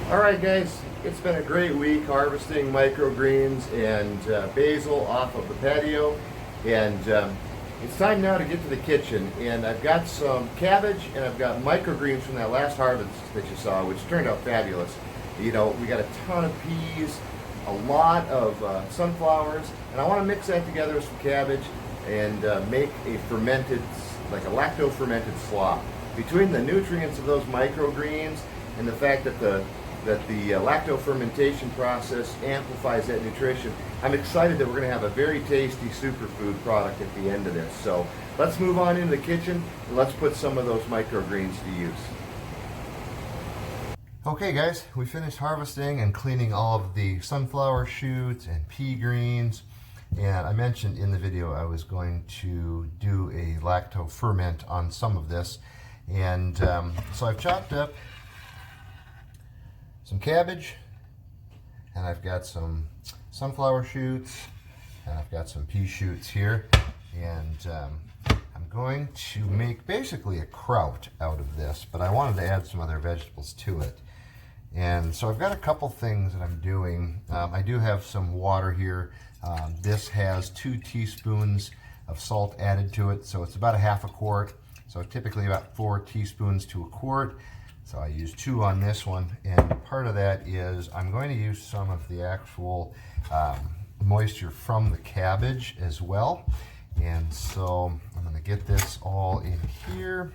Alright guys, it's been a great week harvesting microgreens and basil off of the patio, and it's time now to get to the kitchen. And I've got some cabbage and I've got microgreens from that last harvest that you saw, which turned out fabulous. You know, we got a ton of peas, a lot of sunflowers, and I want to mix that together with some cabbage and make a fermented, like a lacto-fermented slop. Between the nutrients of those microgreens and the fact that the lacto-fermentation process amplifies that nutrition, I'm excited that we're going to have a very tasty superfood product at the end of this. So let's move on into the kitchen and let's put some of those microgreens to use. Okay guys, we finished harvesting and cleaning all of the sunflower shoots and pea greens, and I mentioned in the video I was going to do a lacto ferment on some of this, and so I've chopped up some cabbage, and I've got some sunflower shoots, and I've got some pea shoots here, and I'm going to make basically a kraut out of this, but I wanted to add some other vegetables to it. And so I've got a couple things that I'm doing. I do have some water here. This has 2 teaspoons of salt added to it, so it's about a half a quart. So typically about 4 teaspoons to a quart. So I use 2 on this one, and part of that is I'm going to use some of the actual moisture from the cabbage as well. And so I'm going to get this all in here.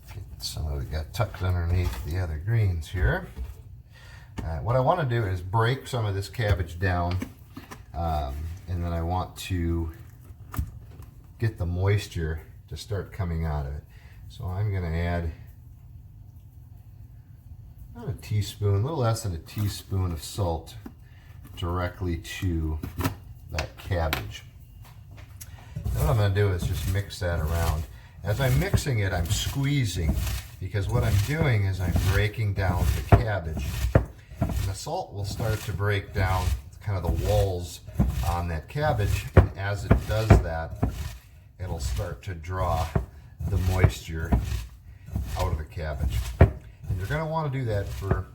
Get some of it got tucked underneath the other greens here. What I want to do is break some of this cabbage down, and then I want to get the moisture to start coming out of it. So I'm going to add about a teaspoon, a little less than a teaspoon of salt directly to that cabbage. Then what I'm going to do is just mix that around. As I'm mixing it, I'm squeezing, because what I'm doing is I'm breaking down the cabbage. And the salt will start to break down kind of the walls on that cabbage, and as it does that, it'll start to draw the moisture out of the cabbage. And you're going to want to do that for,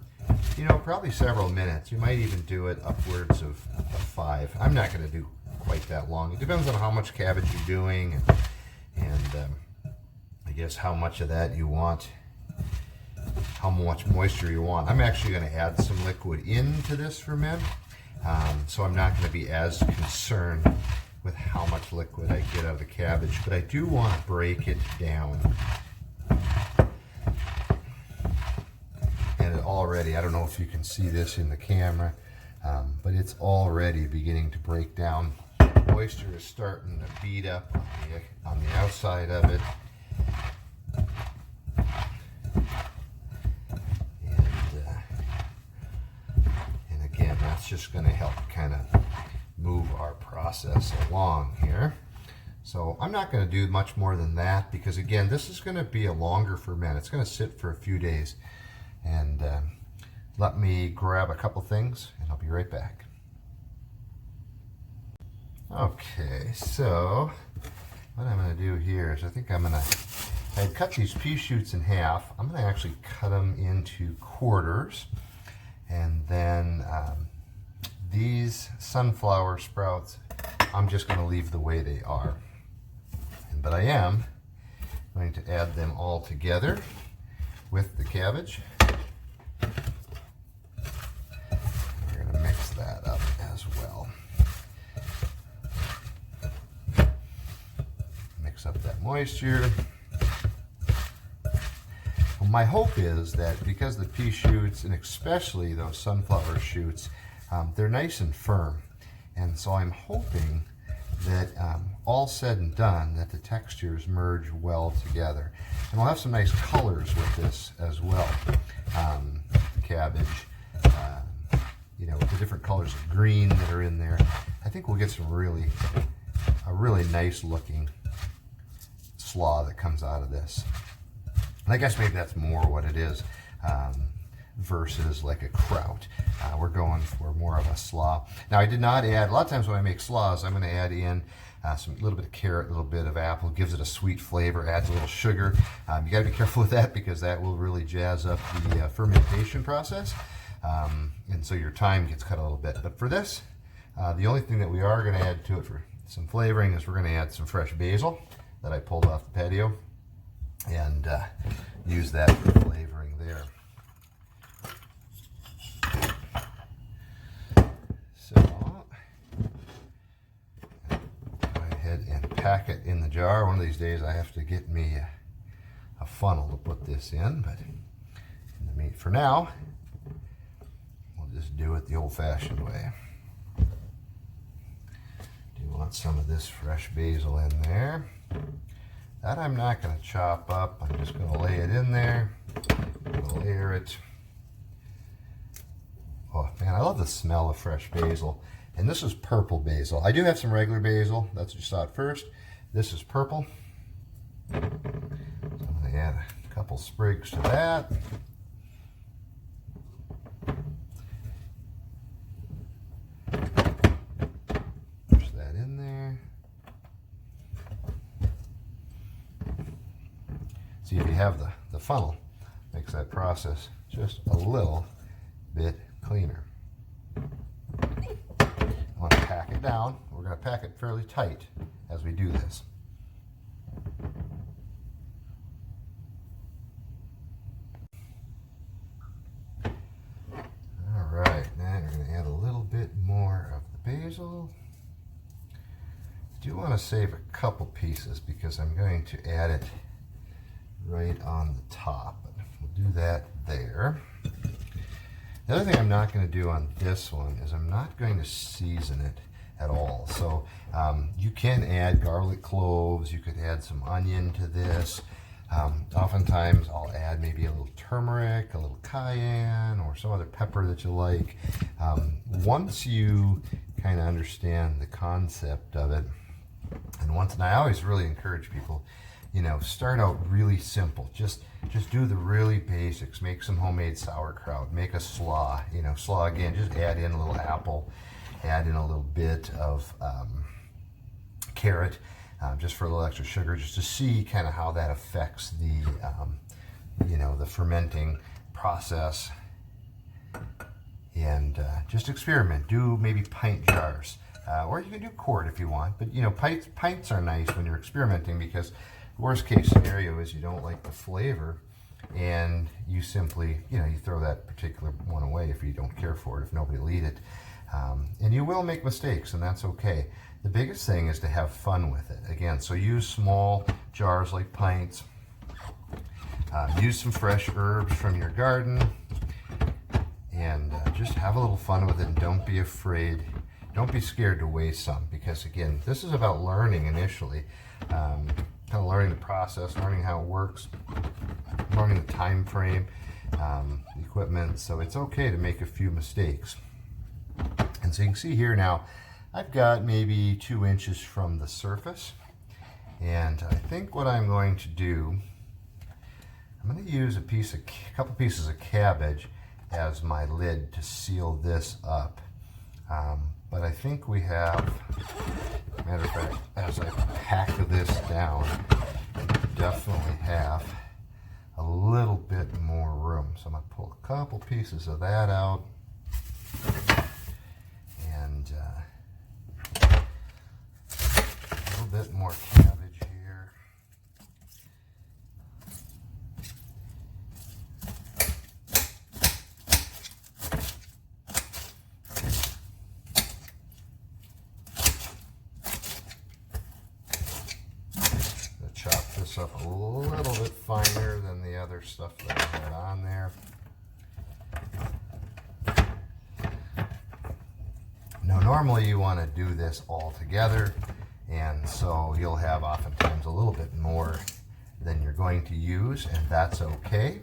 probably several minutes. You might even do it upwards of 5. I'm not going to do quite that long. It depends on how much cabbage you're doing, and I guess how much of that you want, how much moisture you want. I'm actually going to add some liquid into this ferment, so I'm not going to be as concerned with how much liquid I get out of the cabbage, but I do want to break it down. And already, I don't know if you can see this in the camera, but it's already beginning to break down. Moisture is starting to bead up on the outside of it. And again, that's just going to help kind of move our process along here. So I'm not going to do much more than that, because again, this is going to be a longer ferment. It's going to sit for a few days. And let me grab a couple things and I'll be right back. Okay, so what I'm going to do here is I had cut these pea shoots in half. I'm going to actually cut them into quarters, and then these sunflower sprouts I'm just going to leave the way they are. But I am going to add them all together with the cabbage. We're going to mix that up as well. Mix up that moisture. Well, my hope is that because the pea shoots, and especially those sunflower shoots, they're nice and firm. And so I'm hoping that all said and done, that the textures merge well together. And we'll have some nice colors with this as well. The cabbage, with the different colors of green that are in there. I think we'll get a really nice looking slaw that comes out of this. And I guess maybe that's more what it is versus like a kraut. We're going for more of a slaw. Now I did not add, a lot of times when I make slaws, I'm going to add in some little bit of carrot, a little bit of apple, gives it a sweet flavor, adds a little sugar. You got to be careful with that because that will really jazz up the fermentation process. And so your time gets cut a little bit. But for this, the only thing that we are going to add to it for some flavoring is we're going to add some fresh basil that I pulled off the patio and use that for flavoring there. So go ahead and pack it in the jar. One of these days I have to get me a funnel to put this in, but for now, we'll just do it the old-fashioned way. Do want some of this fresh basil in there. That I'm not going to chop up. I'm just going to lay it in there. I'm going to layer it. Oh man, I love the smell of fresh basil. And this is purple basil. I do have some regular basil. That's what you saw at first. This is purple. So I'm going to add a couple sprigs to that. Push that in there. See, if you have the funnel, makes that process just a little bit cleaner. I want to pack it down. We're going to pack it fairly tight as we do this. All right, now we're going to add a little bit more of the basil. I do want to save a couple pieces because I'm going to add it right on the top. We'll do that there. The other thing I'm not going to do on this one is I'm not going to season it at all. So you can add garlic cloves, you could add some onion to this. Oftentimes I'll add maybe a little turmeric, a little cayenne, or some other pepper that you like. Once you kind of understand the concept of it, and I always really encourage people, you know, start out really simple. Just do the really basics. Make some homemade sauerkraut. Make a slaw. You know, slaw again. Just add in a little apple. Add in a little bit of carrot, just for a little extra sugar, just to see kind of how that affects the, you know, the fermenting process. And just experiment. Do maybe pint jars, or you can do quart if you want. But you know, pints are nice when you're experimenting because worst case scenario is you don't like the flavor and you simply, you know, you throw that particular one away if you don't care for it, if nobody will eat it. And you will make mistakes, and that's okay. The biggest thing is to have fun with it. Again, so use small jars like pints. Use some fresh herbs from your garden, and just have a little fun with it, and don't be afraid. Don't be scared to waste some, because again, this is about learning initially. Kind of learning the process, learning how it works, learning the time frame, the equipment. So it's okay to make a few mistakes. And so you can see here now, I've got maybe 2 inches from the surface. And I think what I'm going to do, I'm going to use a couple pieces of cabbage as my lid to seal this up. But I think we have, matter of fact, as I pack this down, I definitely have a little bit more room. So I'm going to pull a couple pieces of that out. And a little bit more cabbage here. Chop this up a little bit finer than the other stuff that I had on there. Now normally you want to do this all together, and so you'll have oftentimes a little bit more than you're going to use, and that's okay.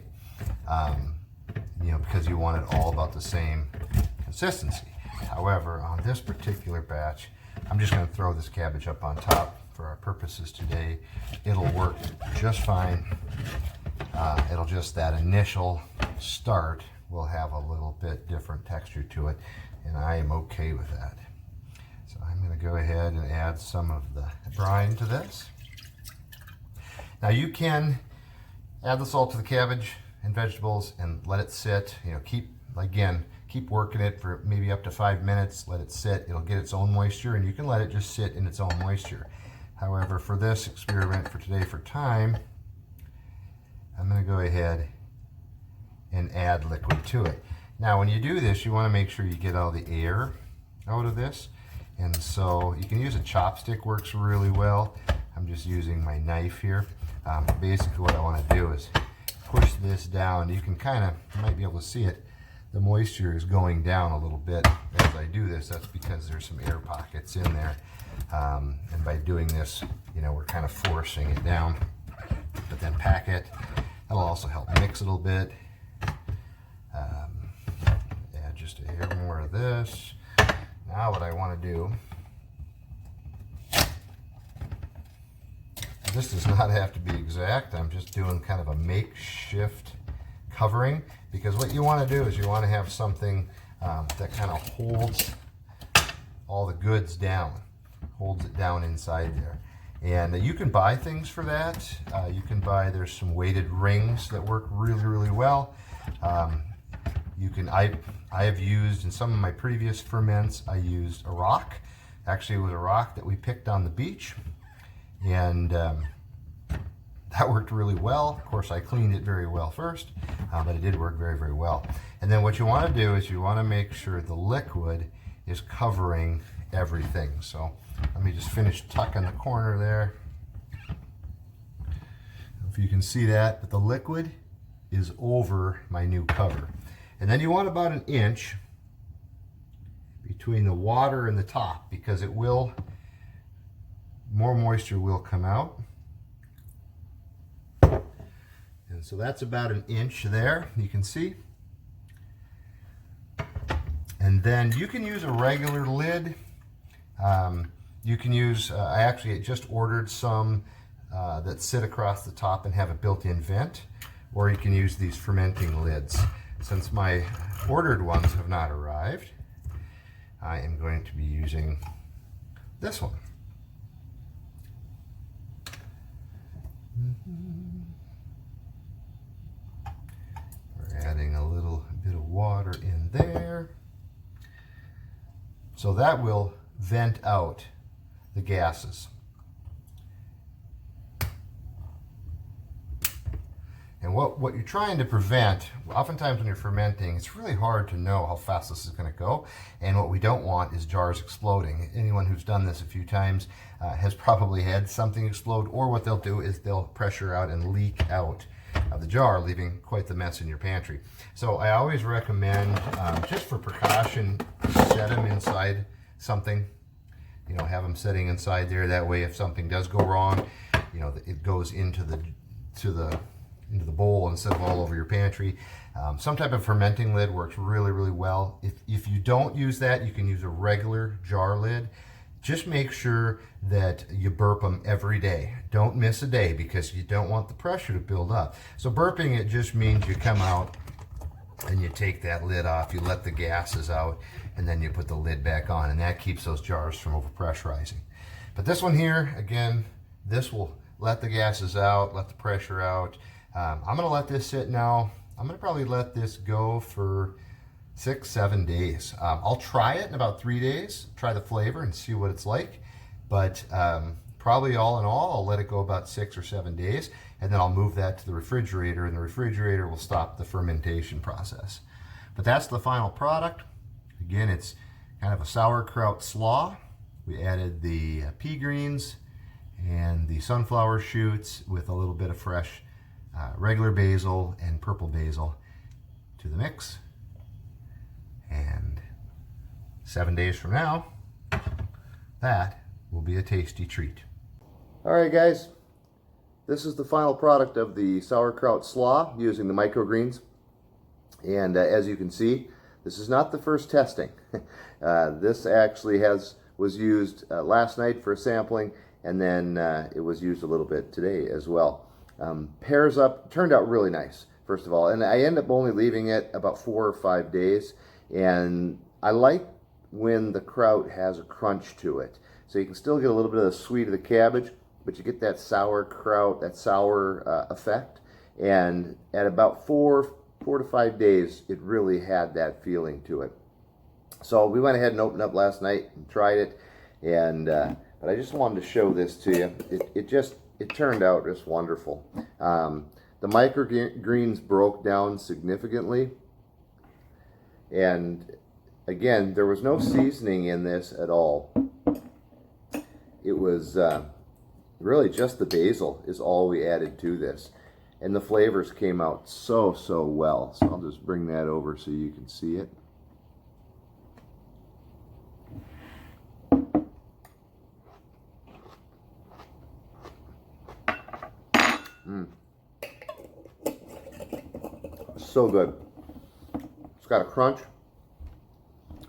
You know, because you want it all about the same consistency. However, on this particular batch, I'm just going to throw this cabbage up on top for our purposes today. It'll work just fine. It'll just, that initial start will have a little bit different texture to it, and I am okay with that. So I'm going to go ahead and add some of the brine to this. Now you can add the salt to the cabbage and vegetables and let it sit. You know, keep working it for maybe up to 5 minutes. Let it sit. It'll get its own moisture, and you can let it just sit in its own moisture. However, for this experiment for today, for time, I'm going to go ahead and add liquid to it. Now, when you do this, you want to make sure you get all the air out of this. And so you can use a chopstick, works really well. I'm just using my knife here. Basically what I want to do is push this down. You can you might be able to see it. The moisture is going down a little bit as I do this. That's because there's some air pockets in there. And by doing this, you know, we're kind of forcing it down. But then pack it. That'll also help mix it a little bit. Add just a hair more of this. Now what I want to do, this does not have to be exact. I'm just doing kind of a makeshift covering, because what you want to do is you want to have something that kind of holds all the goods down, holds it down inside there. And you can buy things for that. You can buy, there's some weighted rings that work really, really well. I have used, in some of my previous ferments, I used a rock. Actually, it was a rock that we picked on the beach. And that worked really well. Of course, I cleaned it very well first, but it did work very, very well. And then what you want to do is you want to make sure the liquid is covering everything. So let me just finish tucking the corner there. I don't know if you can see that, but the liquid is over my new cover. And then you want about 1 inch between the water and the top, because it will, more moisture will come out. And so that's about 1 inch there, you can see. And then you can use a regular lid. You can use, I actually just ordered some that sit across the top and have a built-in vent, or you can use these fermenting lids. Since my ordered ones have not arrived, I am going to be using this one. We're adding a little bit of water in there. So that will vent out the gases. And what you're trying to prevent, oftentimes when you're fermenting, it's really hard to know how fast this is going to go. And what we don't want is jars exploding. Anyone who's done this a few times has probably had something explode, or what they'll do is they'll pressure out and leak out of the jar, leaving quite the mess in your pantry. So I always recommend, just for precaution, set them inside something. You know, have them sitting inside there. That way, if something does go wrong, you know, it goes into the bowl instead of all over your pantry. Some type of fermenting lid works really, really well. If you don't use that, you can use a regular jar lid. Just make sure that you burp them every day. Don't miss a day, because you don't want the pressure to build up. So burping, it just means you come out and you take that lid off, you let the gases out, and then you put the lid back on, and that keeps those jars from overpressurizing. But this one here, again, this will let the gases out, let the pressure out. I'm going to let this sit now. I'm going to probably let this go for 6-7 days. I'll try it in about 3 days, try the flavor and see what it's like. But probably all in all, I'll let it go about 6 or 7 days, and then I'll move that to the refrigerator, and the refrigerator will stop the fermentation process. But that's the final product. Again, it's kind of a sauerkraut slaw. We added the pea greens and the sunflower shoots with a little bit of fresh regular basil and purple basil to the mix. And 7 days from now, that will be a tasty treat. All right, guys, this is the final product of the sauerkraut slaw using the microgreens. And as you can see, this is not the first testing. This actually was used last night for sampling, and then it was used a little bit today as well. Pairs up, turned out really nice, first of all, and I end up only leaving it about 4 or 5 days. And I like when the kraut has a crunch to it. So you can still get a little bit of the sweet of the cabbage, but you get that sauerkraut, that sour effect. And at about 4 to 5 days, it really had that feeling to it. So we went ahead and opened up last night and tried it, and but I just wanted to show this to you. It turned out just wonderful. The microgreens broke down significantly, and again, there was no seasoning in this at all. It was really just the basil is all we added to this, and the flavors came out so well. So I'll just bring that over so you can see it. So good. It's got a crunch.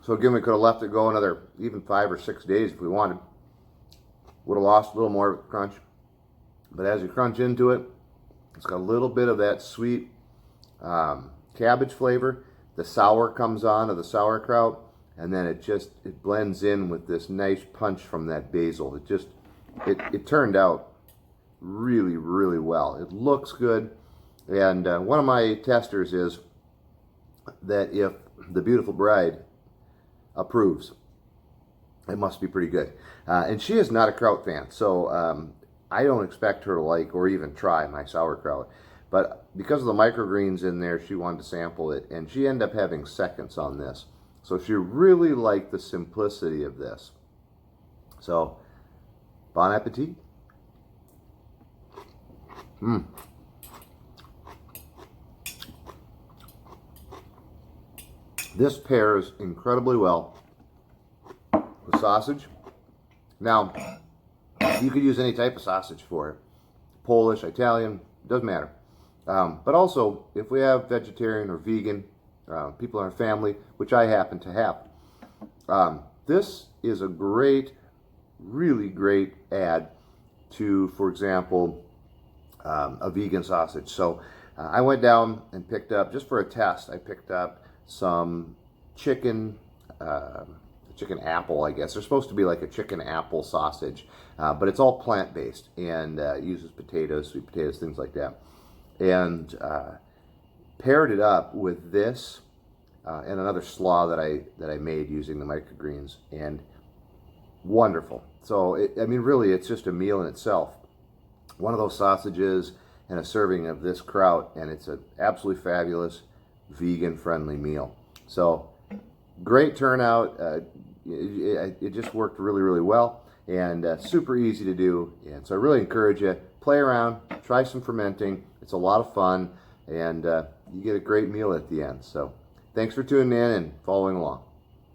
So again, we could have left it go another even 5 or 6 days if we wanted. Would have lost a little more crunch. But as you crunch into it, it's got a little bit of that sweet cabbage flavor. The sour comes on of the sauerkraut, and then it blends in with this nice punch from that basil. It turned out really well. It looks good. And one of my testers is that if the beautiful bride approves, it must be pretty good. And she is not a kraut fan, so I don't expect her to like or even try my sauerkraut. But because of the microgreens in there, she wanted to sample it, and she ended up having seconds on this. So she really liked the simplicity of this. So, bon appetit. This pairs incredibly well with sausage. Now, you could use any type of sausage for it. Polish, Italian, doesn't matter. But also, if we have vegetarian or vegan people in our family, which I happen to have, this is a really great add to, for example, a vegan sausage. So I went down and picked up, just for a test, I picked up some chicken apple, I guess. They're supposed to be like a chicken apple sausage, but it's all plant-based and uses potatoes, sweet potatoes, things like that. And paired it up with this and another slaw that I made using the microgreens, and wonderful. So I mean, really, it's just a meal in itself. One of those sausages and a serving of this kraut, and it's an absolutely fabulous vegan-friendly meal. So great turnout. It just worked really well, and super easy to do. And so I really encourage you, play around, try some fermenting. It's a lot of fun, and you get a great meal at the end. So thanks for tuning in and following along.